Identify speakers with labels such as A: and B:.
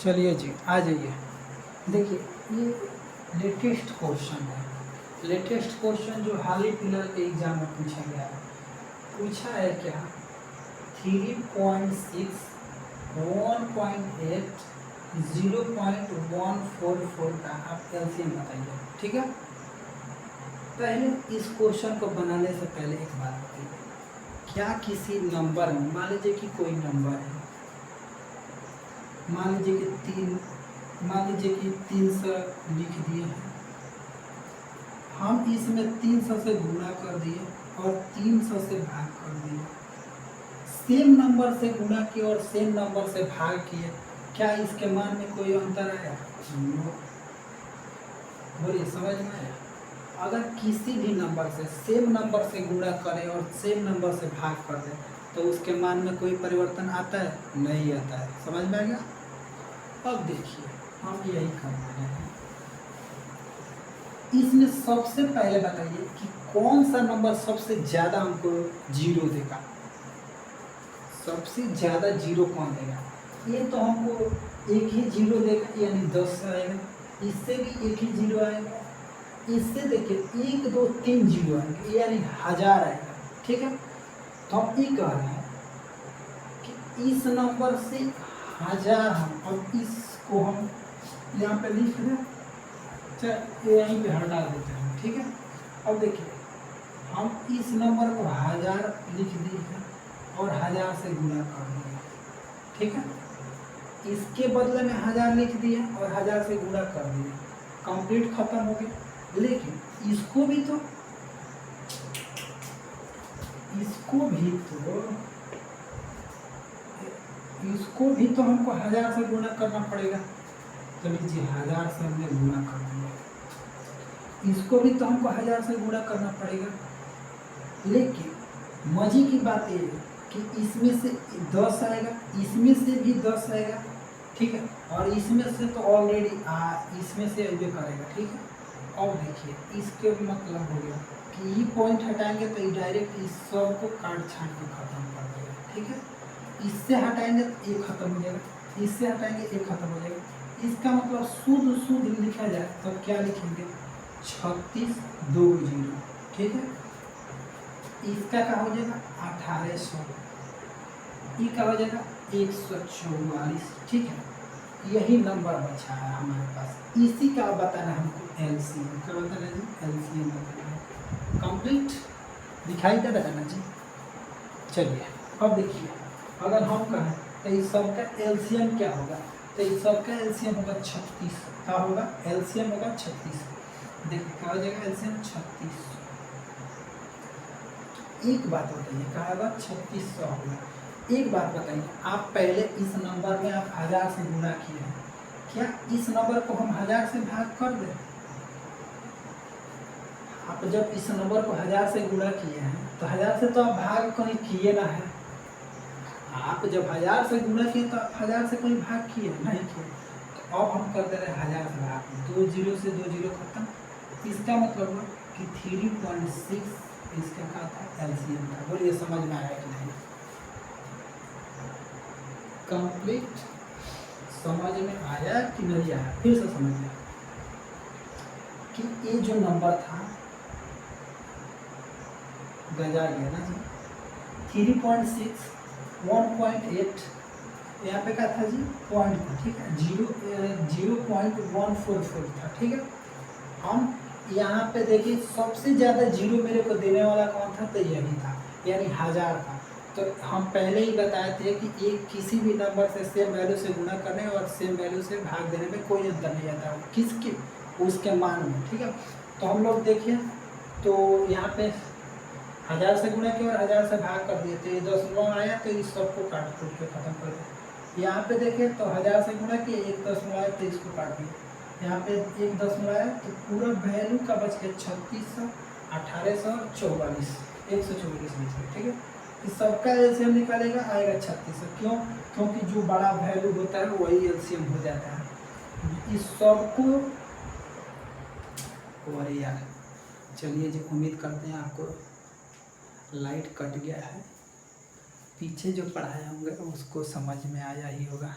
A: चलिए जी आ जाइए। देखिए ये लेटेस्ट क्वेश्चन है, लेटेस्ट क्वेश्चन जो हाल ही फिलहाल के एग्जाम में पूछा गया है। पूछा है क्या 3.6 1.8 0.144 का आप एलसीएम बताइए। ठीक है, पहले इस क्वेश्चन को बनाने से पहले एक बात बताइए, क्या किसी नंबर में मान लीजिए कि कोई नंबर है, मान लीजिए कि 300 लिख दिए हैं, हम इसमें 300 से गुणा कर दिए और 300 से भाग कर दिए, सेम नंबर से गुणा किए और सेम नंबर से भाग किए, क्या इसके मान में कोई अंतर आया? नो। बोलिए समझ में आया? अगर किसी भी नंबर से सेम नंबर से गुणा करें और सेम नंबर से भाग कर दें तो उसके मान में कोई परिवर्तन आता है? नहीं आता है। समझ में आ गया? अब देखिए हम यही कर रहे हैं, इसमें सबसे पहले बताइए कि कौन सा नंबर सबसे ज्यादा हमको जीरो देगा, सबसे ज्यादा जीरो कौन देगा? ये तो हमको एक ही जीरो देगा यानी 10 आएगा, इससे भी एक ही जीरो आएगा, इससे देखिए 1 2 3 जीरो आएंगे यानी 1000 आएगा। ठीक है, तो हम ये कह रहे हैं कि इस नंबर से 1000 हम, अब इसको हम यहाँ पे लिख दें, यहीं पे हटा देते हैं। ठीक है, अब देखिए हम इस नंबर को 1000 लिख दिए हैं और 1000 से गुणा कर दिए। ठीक है, इसके बदले में 1000 लिख दिए और 1000 से गुणा कर दिए, कंप्लीट खत्म हो गया। लेकिन इसको भी तो हमको 1000 से गुणा करना पड़ेगा। तो लीजिए 1000 से हमने गुणा कर दिया, इसको भी तो हमको 1000 से गुणा करना पड़ेगा। लेकिन मजे की बात ये है कि इसमें से 10 आएगा, इसमें से भी 10 आएगा। ठीक है, और इसमें से तो ऑलरेडी इसमें से अभी करेगा। ठीक है, अब देखिए इसके मतलब हो गया कि ये पॉइंट हटाएंगे तो ये डायरेक्ट इस सब को काट छाट के खत्म कर देगा। ठीक है, इससे हटाएंगे तो ये खत्म हो जाएगा, इससे हटाएंगे ये खत्म हो जाएगा। इसका मतलब शुद्ध लिखा जाए तो क्या लिखेंगे? 36 2 0। ठीक है, इसका क्या हो जाएगा? 1800, ये क्या हो जाएगा? 144। ठीक है, यही नंबर बचा है हमारे पास, इसी का बताना हमको एलसीएम। क्या बताना है जी? एलसीएम बताना है। कंप्लीट दिखाई दे रहा है ना जी? चलिए अब देखिए, अगर हम कहें तो इस सबका एलसीएम क्या होगा? तो इस सबका एलसीएम होगा 36। क्या होगा? एलसीएम होगा 36। देखिए क्या हो जाएगा? एलसीएम 36। एक बात बताइए, क्या होगा? 3600 होगा। एक बात बताइए, आप पहले इस नंबर में आप 1000 से गुणा किए हैं, क्या इस नंबर को हम 1000 से भाग कर दें? आप जब इस नंबर को 1000 से गुणा किए हैं तो 1000 से तो आप भाग कहीं किए ना है। आप जब 1000 से गुणा किए तो 1000 से कोई भाग किए नहीं किए। तो अब हम कर दे रहे हैं 1000 से भाग, 2 0 से 2 0 खत्म। इसका मतलब हुआ कि 3.6 इसका क्या था? एलसीएम था। बोलिए समझ में आया कि नहीं? कंप्लीट समझ में आया कि नहीं आया? फिर से समझिए कि ये जो नंबर था गजा गया ना जी, 3.6 1.8, यहाँ पे क्या था जी? पॉइंट था। ठीक है, 0.144 था। ठीक है, हम यहाँ पे देखिए सबसे ज़्यादा जीरो मेरे को देने वाला कौन था? तो यही था, यानी 1000 था। तो हम पहले ही बताए थे कि एक किसी भी नंबर से सेम वैल्यू से गुणा करने और सेम वैल्यू से भाग देने में कोई अंतर नहीं आता, किसके? उसके मान में। ठीक है, तो हम लोग देखिए तो यहाँ पे 1000 से गुणा किया और 1000 से भाग कर दिए, तो ये 10 आया तो इस सबको काट कूट के खत्म कर दिया। यहाँ पे देखें तो 1000 से गुणा किए, 1 10 आया तो इसको काट दिया, यहाँ पे 1 10 आया तो पूरा वैल्यू का बच गया 3600 1844 144 बच गया। ठीक है, इस सबका एलसीएम निकालेगा, आएगा 3600। क्यों? क्योंकि जो बड़ा वैल्यू होता है वही एलसीएम हो जाता है। इस सबको और यार चलिए जी, उम्मीद करते हैं आपको लाइट कट गया है, पीछे जो पढ़ाए होंगे उसको समझ में आया ही होगा।